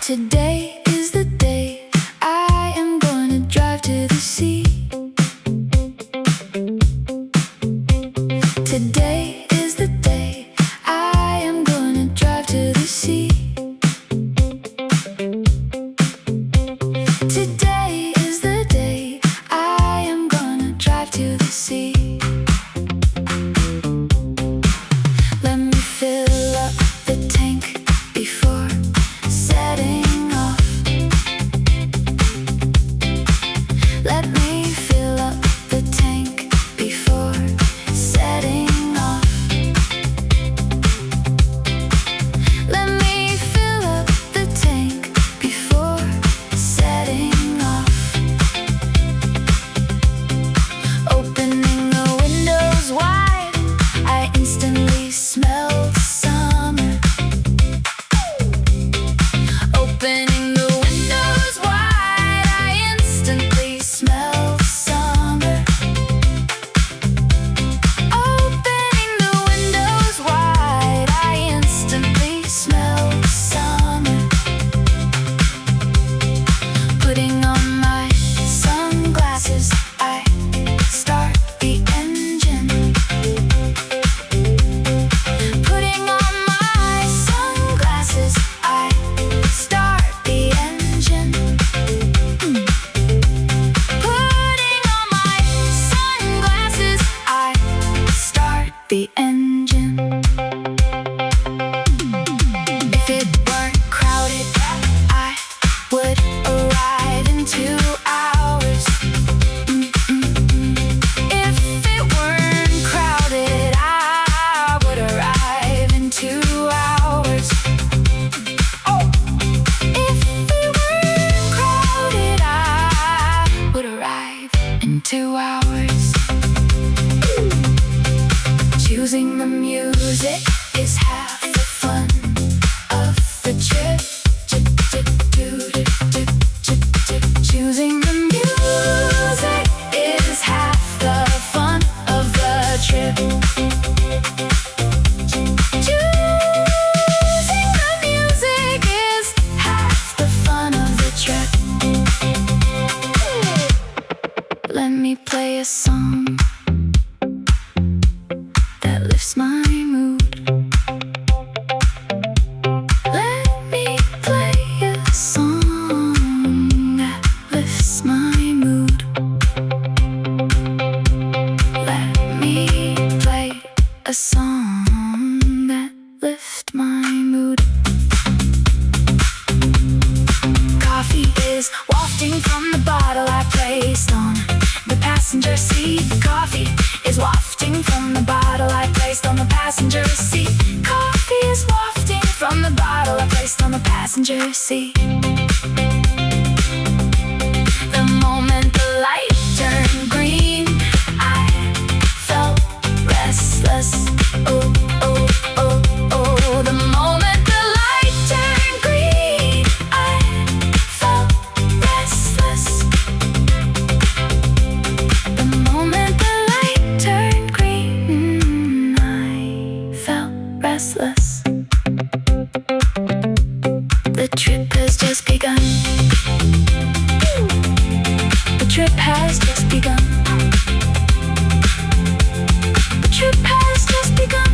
Today is the day I am gonna drive to the sea. Today is the day I am gonna drive to the sea. Today is the day I am gonna drive to the sea. Let me fill up the tank before setting off. Let me fill up the tank before setting off. Let me fill up the tank before setting off. Opening the windows wide, I instantly smell summer. Opening the windows wide, I instantly smell summer. Opening the windows wide, I instantly smell summer. Putting on my sunglasses, I start the engine. Putting on my sunglasses, I start the engine. Putting on my sunglasses, I start the engine. If it weren't crowded, I would arrive in 2 hours. If it weren't crowded, I would arrive in 2 hours. If it weren't crowded, I would arrive in 2 hours. Choosing the music is half the fun of the trip. Choosing the music is half the fun of the trip. Choosing the music is half the fun of the trip. Let me play a song that lifts my mood. Let me play a song that lifts my mood. Let me play a song that lifts my mood. Coffee is wafting from the bottle I placed on the passenger seat. Coffee is wafting from the bottle I placed on the passenger seat. Coffee is wafting from the bottle I placed on the passenger seat. The moment the light turned green, I felt restless. Oh, oh, oh, oh. The moment the light turned green, I felt restless. The moment the light turned green, I felt restless. The trip has just begun. The trip has just begun. The trip has just begun.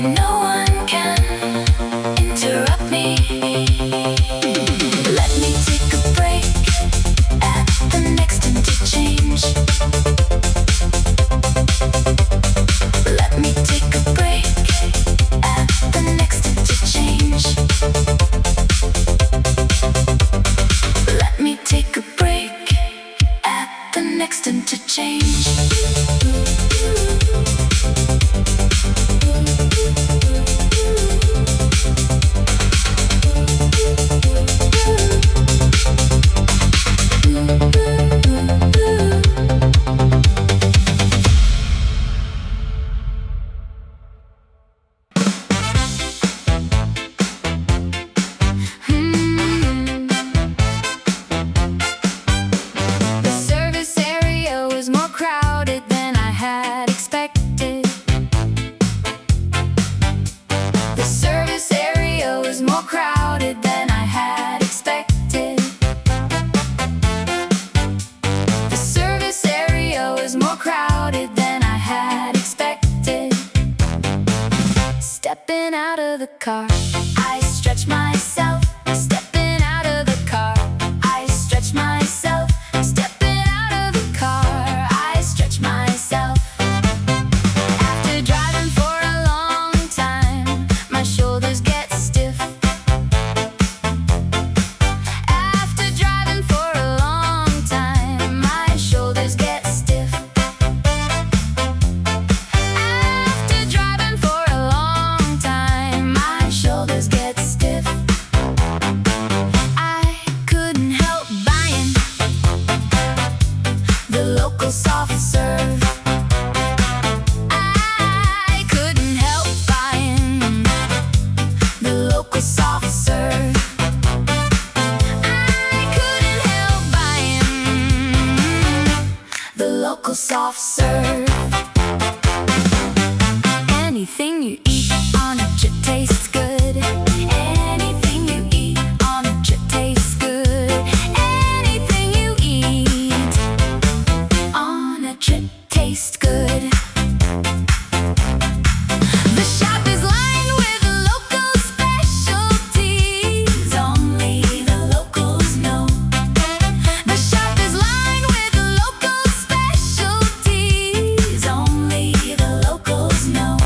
where no one can interrupt me. Let me take a break at the next interchange. Let me take a break at the next interchange. Let me take a break at the next interchange. Stepping out of the car, I stretch myself. Stepping out of the car, I stretch myself. Stepping out of the car, I stretch myself. After driving for a long time, my shoulders get stiff. After driving for a long time, my shoulders get stiff. After driving for a long time, my shoulders get stiff. I couldn't help buying the local soft serve. I couldn't help buying the local soft serve. I couldn't help buying the local soft serve. Anything you eat on a trip tastes good. Anything you eat on a trip tastes good. Anything you eat on a trip tastes good. The shop is lined with local specialties. Only the locals know. The shop is lined with local specialties. Only the locals know.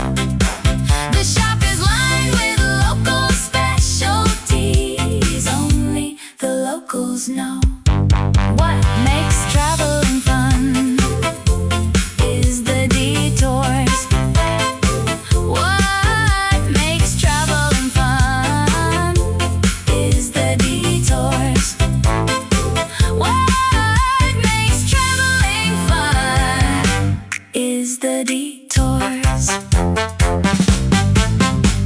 The shop is lined with local specialties. Only the locals know. What makes traveling fun is the detours. What makes traveling fun is the detours. What makes traveling fun is the detours.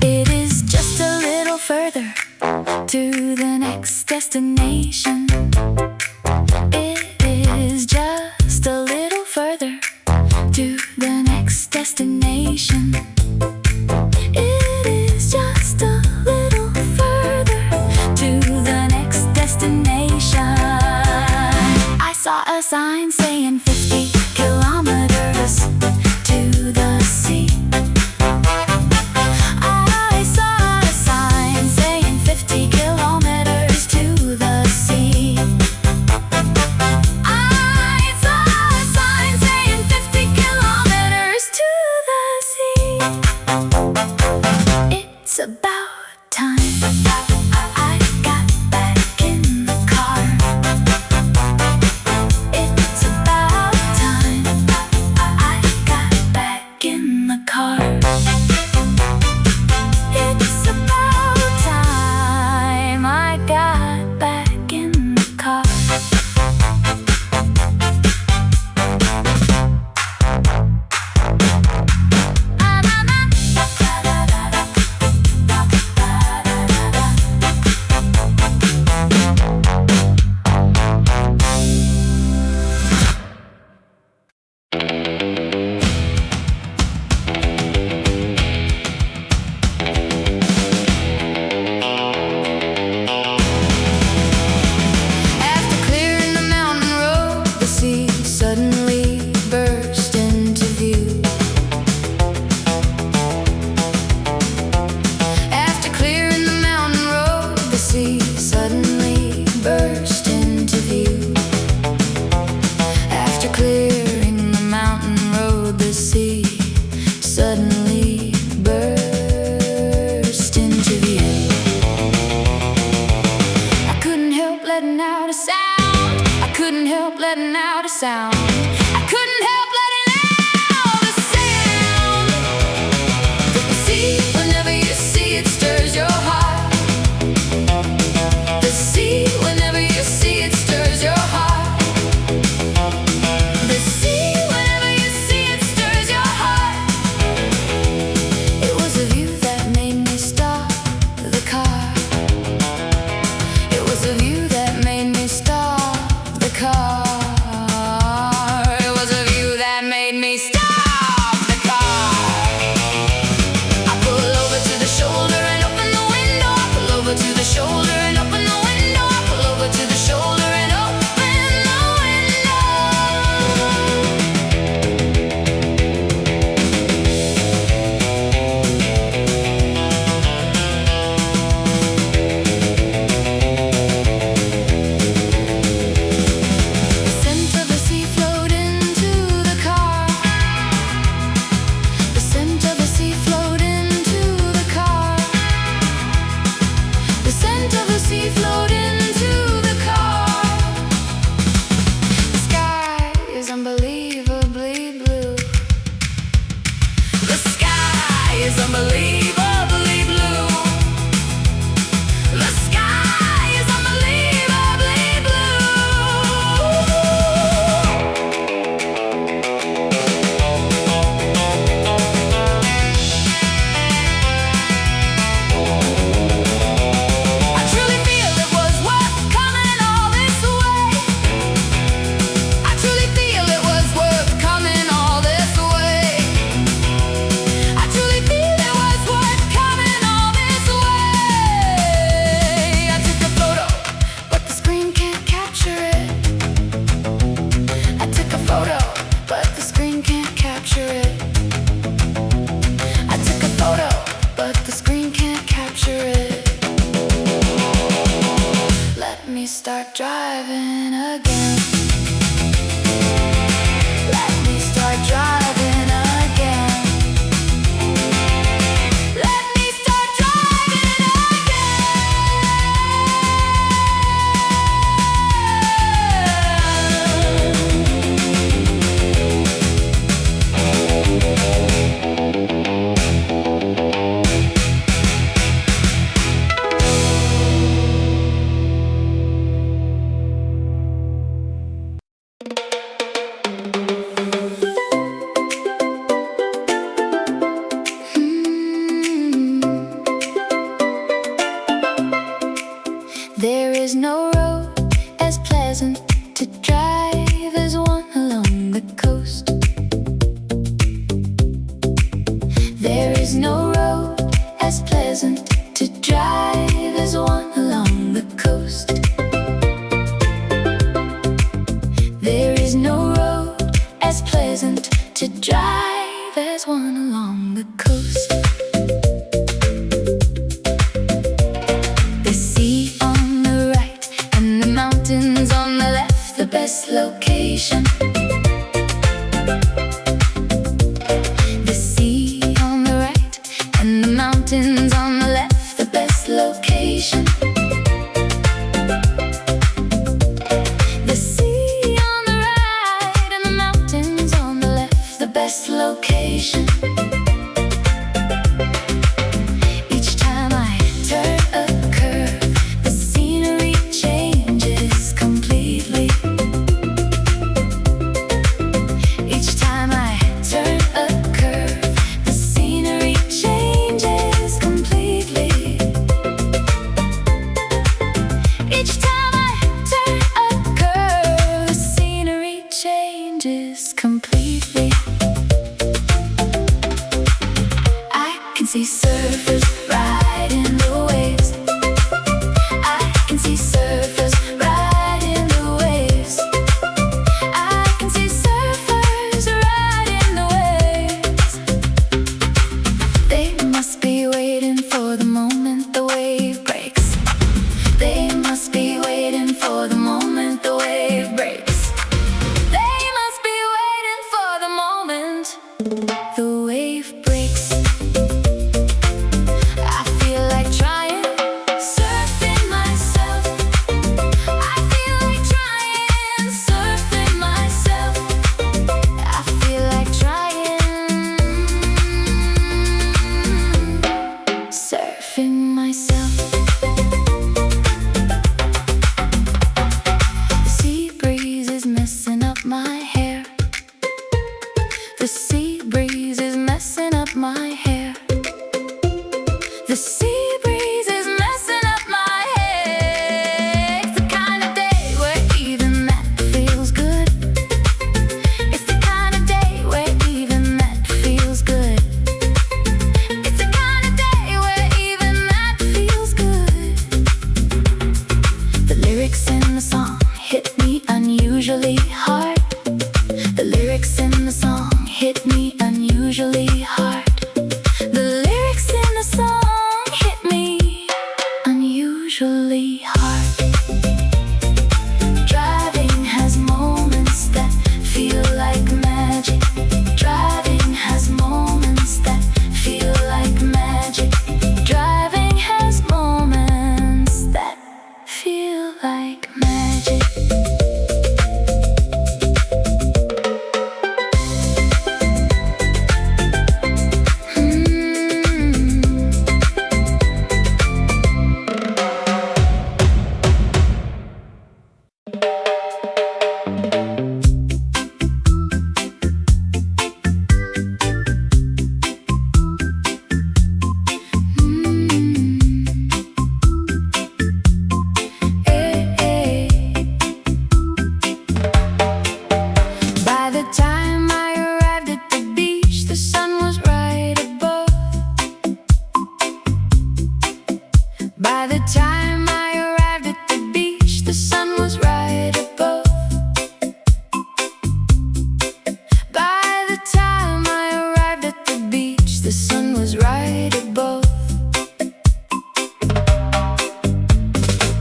It is just a little further to the next destination. It is just a little further to the next destination. It is just a little further to the next destination. I saw a sign saying 50 kilometers to the sea. I saw a sign saying 50 kilometers to the sea. sound. I couldn't help letting out a sound. I couldn't help letting out a sound. The sea, whenever you see it, stirs your heart. The sea, whenever you see it, stirs your heart. The sea, whenever you see it, stirs your heart. It was a view that made me stop the car. It was a view that made me stop the car. It was a view that made me stop the car. I pull over to the shoulder and open the window. I pull over to the shoulder and open the window. I pull over to the shoulder and open the window. The scent of the sea flowed into the car. The scent of the sea flowed into the car. The scent of the sea flowed into the car. The sky is unbelievably blue. The sky is unbelievably blue. The sky is unbelievably blue. I truly feel it was worth coming all this way. I truly feel it was worth coming all this way. I truly feel it was worth coming all this way. I took a photo, but the screen can't capture it. I took a photo, but the screen can't capture it. I took a photo, but the screen can't capture it. Let me start driving again. Let me start driving again. Let me start driving There is no road as pleasant to drive as one along the coast. There is no road as pleasant to drive as one along the coast. There is no road as pleasant to drive as one along the coast. The sea on the right and the mountains on the left, the best location. The sea on the right and the mountains on the left, the best location. The sea on the right and the mountains on the left, the best location. Each time I turn a curve, the scenery changes completely. Each time I turn a curve, the scenery changes completely. Each time I turn a curve, the scenery changes completely. I can see surfers riding the waves. I can see surfers riding the waves. I can see surfers riding the waves. They must be waiting for the moment the wave breaks. They must be waiting for the moment the wave breaks. They must be waiting for the moment the wave breaks. I feel like trying, surfing myself. I feel like like magic. By the time I arrived at the beach, the sun was right above. By the time I arrived at the beach, the sun was right above.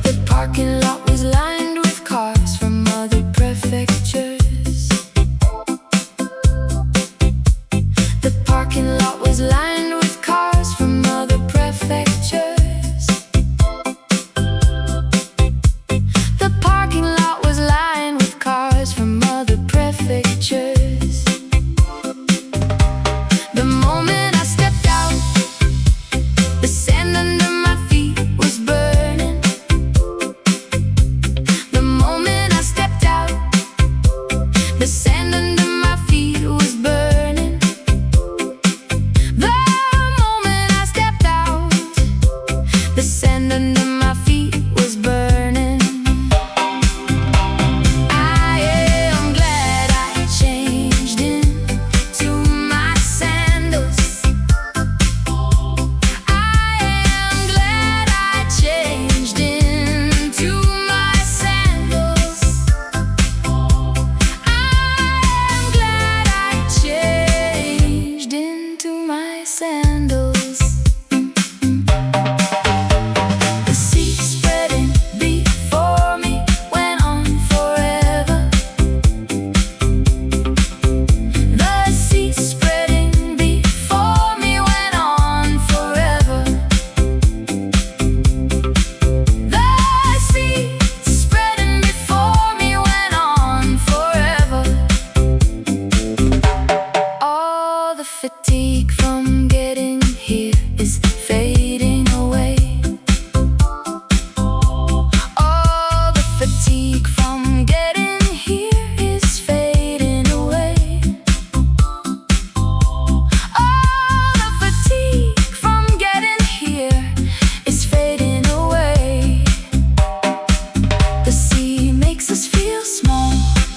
The parking lot was lined with cars from other prefectures. The parking lot was lined with cars from other prefectures. The moment I stepped out, the sand under my feet was burning. The moment I stepped out, the sand under my feet was burning. The moment I stepped out, the sand under my feet was burning. I am glad I changed into my sandals. I am glad I changed into my sandals. I am glad I changed into my sandals. The sea spreading before me went on forever. The sea spreading before me went on forever. The sea spreading before me went on forever. All the fatigue from getting here is fading away. All the fatigue from getting here is fading away. All the fatigue from getting here is fading away. The sea makes us feel small.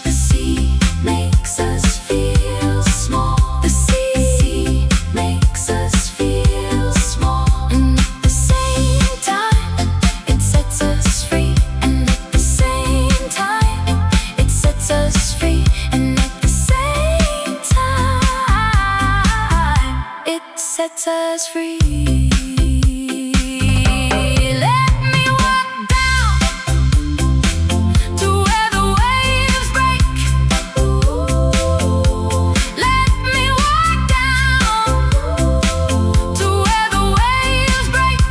The sea makes us feel small. The sea makes us feel small. And at the same time, it sets us free. And at the same time, it sets us free. And at the same time, it sets us free. Let me walk down to where the waves break. Let me walk down to where the waves break.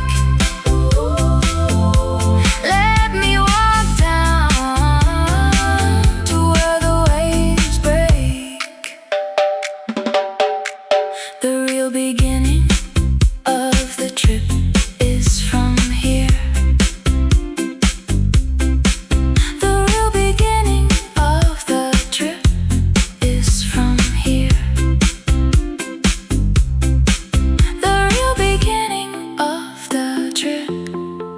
Let me walk down to where the waves break. The real beginning of the trip is from here. The real beginning of the trip is from here. The real beginning of the trip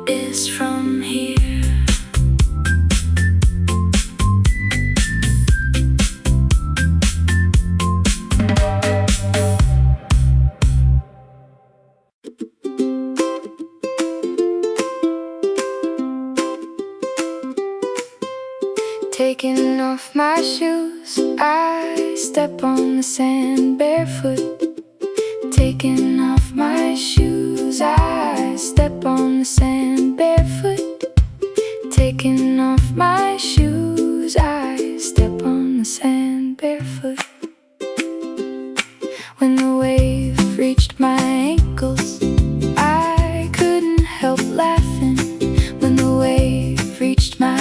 is from here. Taking off my shoes, I step on the sand barefoot. Taking off my shoes, I step on the sand barefoot. Taking off my shoes, I step on the sand barefoot. When the wave reached my ankles, I couldn't help laughing. When the wave reached my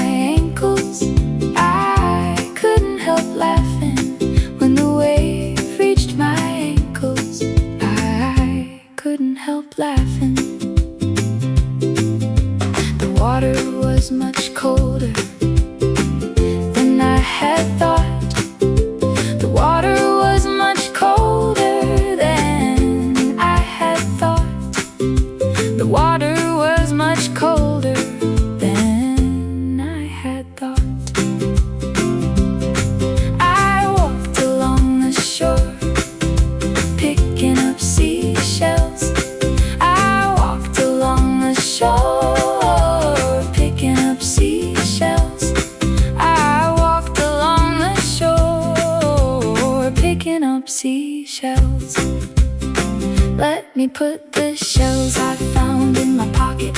me put the shells I found in my pocket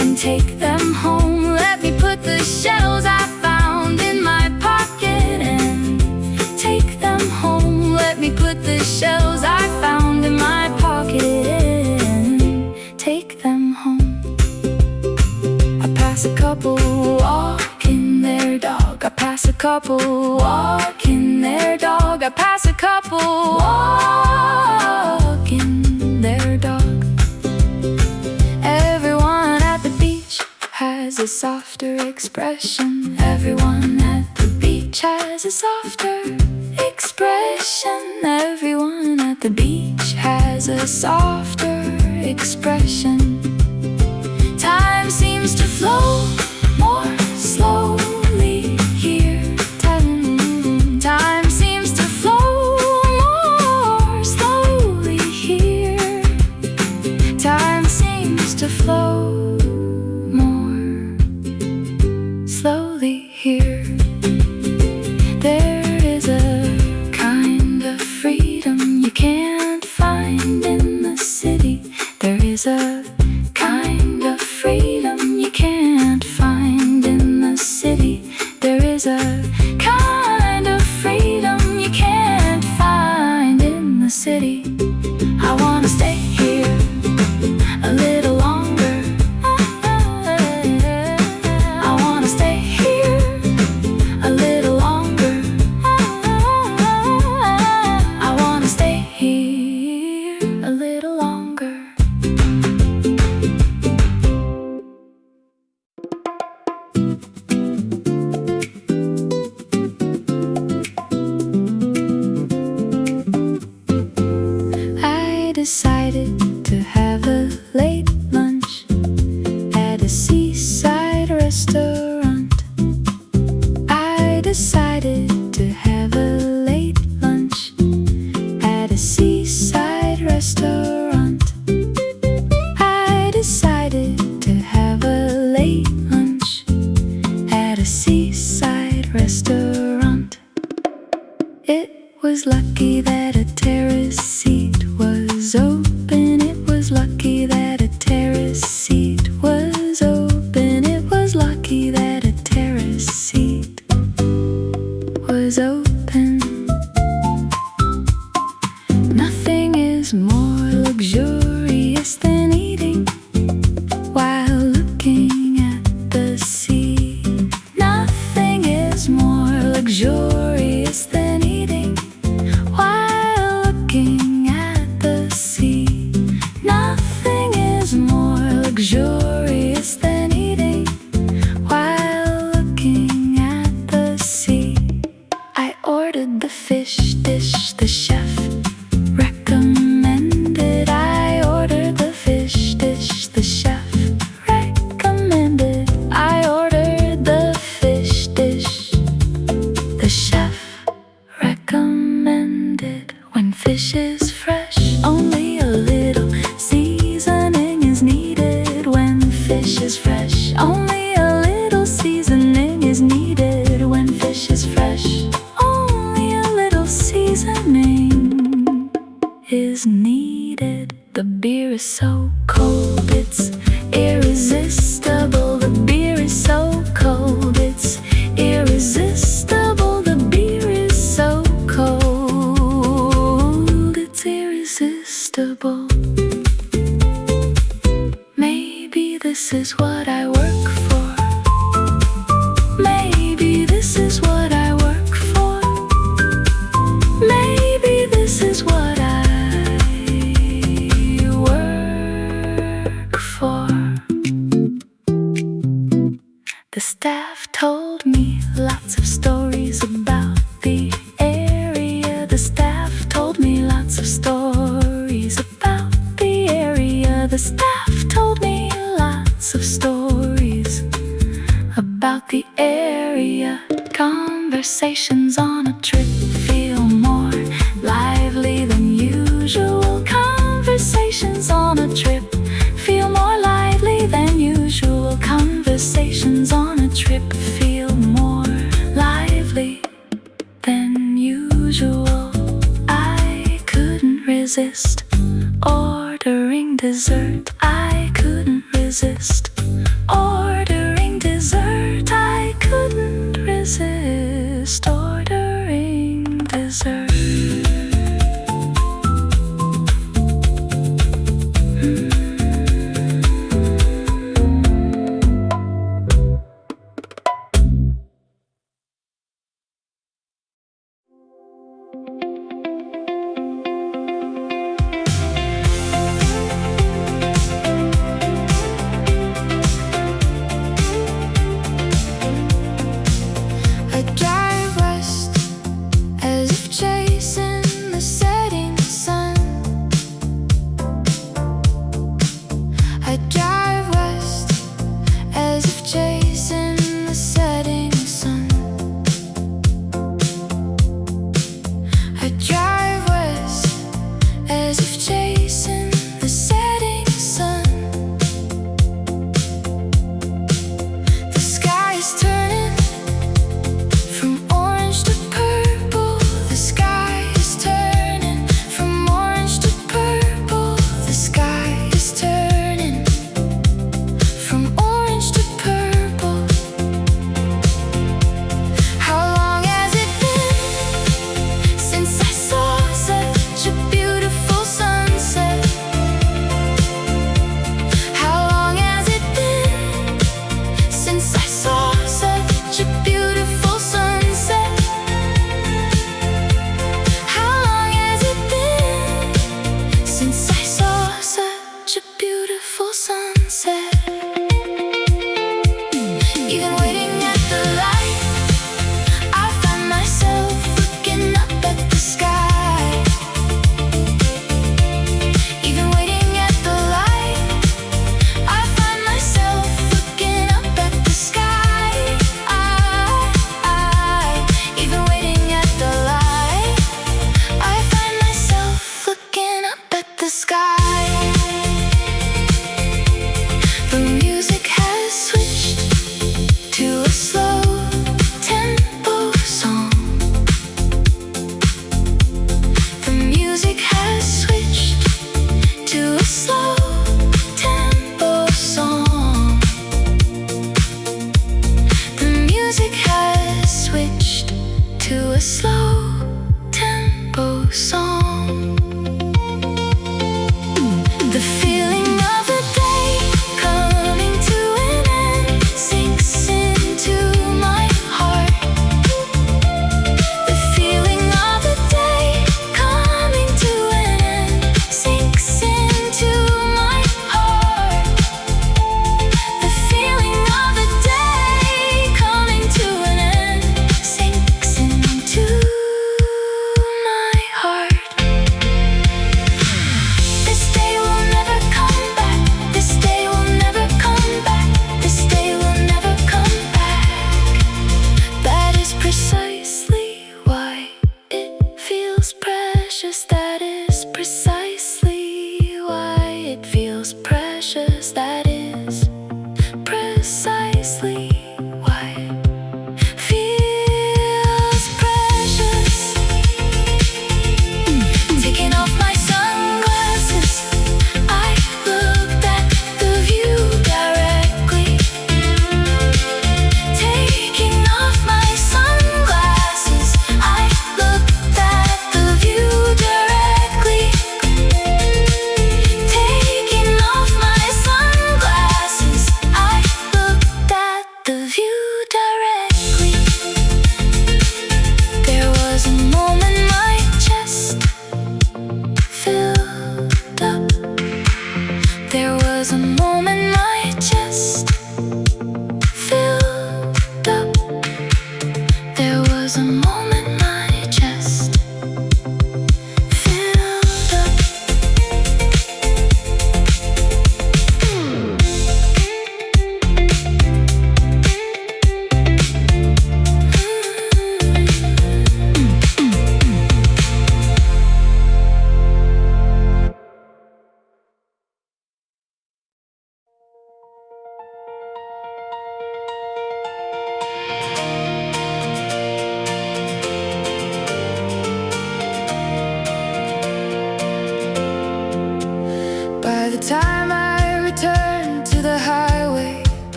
and take them home. Let me put the shells I found in my pocket and take them home. Let me put the shells I found in my pocket and take them home. I pass a couple walking their dog. I pass a couple walking their dog. I pass a couple walking their dog. Everyone at the beach has a softer expression. Everyone at the beach has a softer expression. Everyone at the beach has a softer expression. Time seems to flow more slowly here. Time seems to flow more slowly here. Time seems to flow more slowly here. There is a kind of freedom you can't find in the city. There is a kind of freedom you can't find in the city. There is a kind of freedom you can't find in the city. I wanna stay here a little longer. I wanna stay here a little longer. I wanna stay here a little longer. I decided to have a late lunch at a seaside restaurant. I decided to have a late lunch at a seaside restaurant. I decided to have a late lunch at a seaside restaurant. It was lucky that a terrace seat was open. It was lucky that a terrace seat was open. It was lucky that a terrace seat was open. Nothing is more luxurious than eating while looking at the sea. Nothing is more luxurious than eating while looking at the sea. Nothing is more luxurious than eating while looking at the sea. I ordered the fish dish the chef recommended. I ordered the fish dish the chef recommended. I ordered the fish dish the chef recommended. When fish is fresh, only a little seasoning is needed. When fish is fresh, only a little seasoning is needed. When fish is fresh, only a little seasoning is needed. The beer is so cold, it's irresistible. The beer is so cold, it's irresistible. The beer is so cold, it's irresistible. Maybe this is what I work for. Maybe this is what I work for. Maybe this is what I work for. The staff told me lots of stories about the area. The staff told me lots of stories about the area. The staff told me lots of stories about the area. Conversations on a trip feel more lively than usual. Conversations on a trip feel more lively than usual. Conversations on a trip feel more lively than usual. I couldn't resist dessert. I couldn't resist. Ordering dessert. I couldn't resist. Ordering dessert.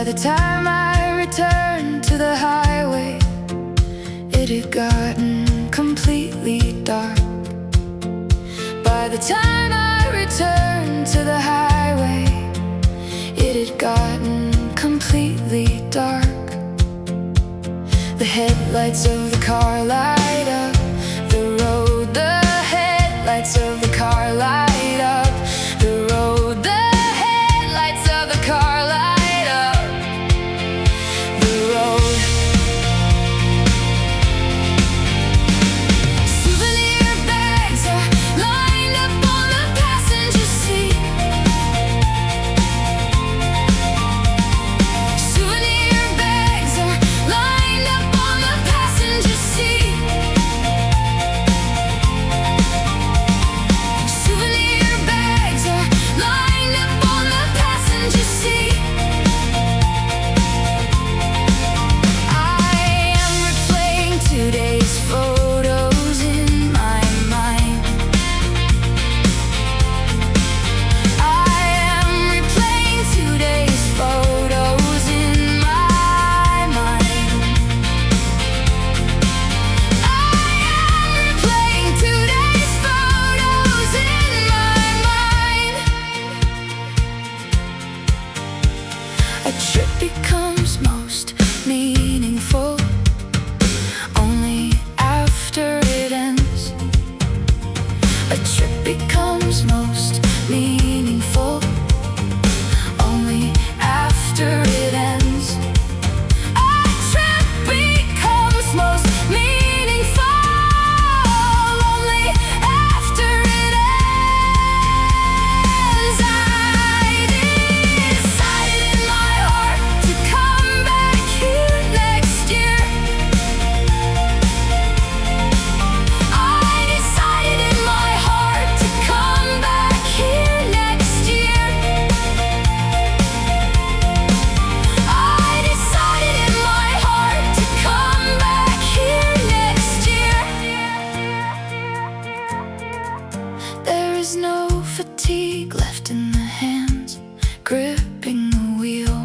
By the time I returned to the highway, it had gotten completely dark. By the time I returned to the highway, it had gotten completely dark. The headlights of the car light up the road. The headlights of the car light up the road. The headlights of the car light up the road. Souvenir bags are lined up on the passenger seat. Souvenir bags are lined up on the passenger seat. Souvenir bags are lined up on the passenger seat. I am replaying today's photos in my mind. I am replaying today's photos in my mind. I am replaying today's photos in my mind. A trip becomes most meaningful only after it ends. A trip becomes most meaningful only after it ends. A trip becomes most meaningful only after it ends. I decided in my heart to come back here next year. I decided in my heart to come back here next year. I decided in my heart to come back here next year. There is no fatigue left in the hands gripping the wheel.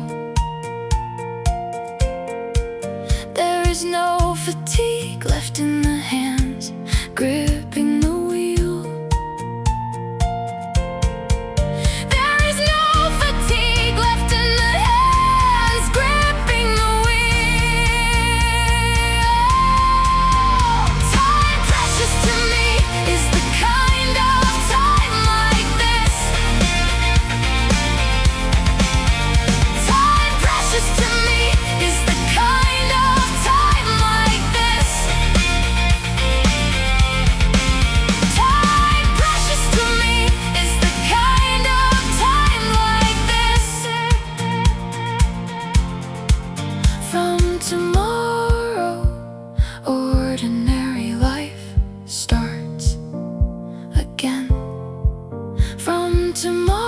There is no fatigue left in the hands gripping the wheel. There is no fatigue left in the hands gripping the wheel. Time precious to me is the kind of time like this. Time precious to me is the kind of time like this. Time precious to me is the kind of time like this. From tomorrow, ordinary life starts again. From tomorrow,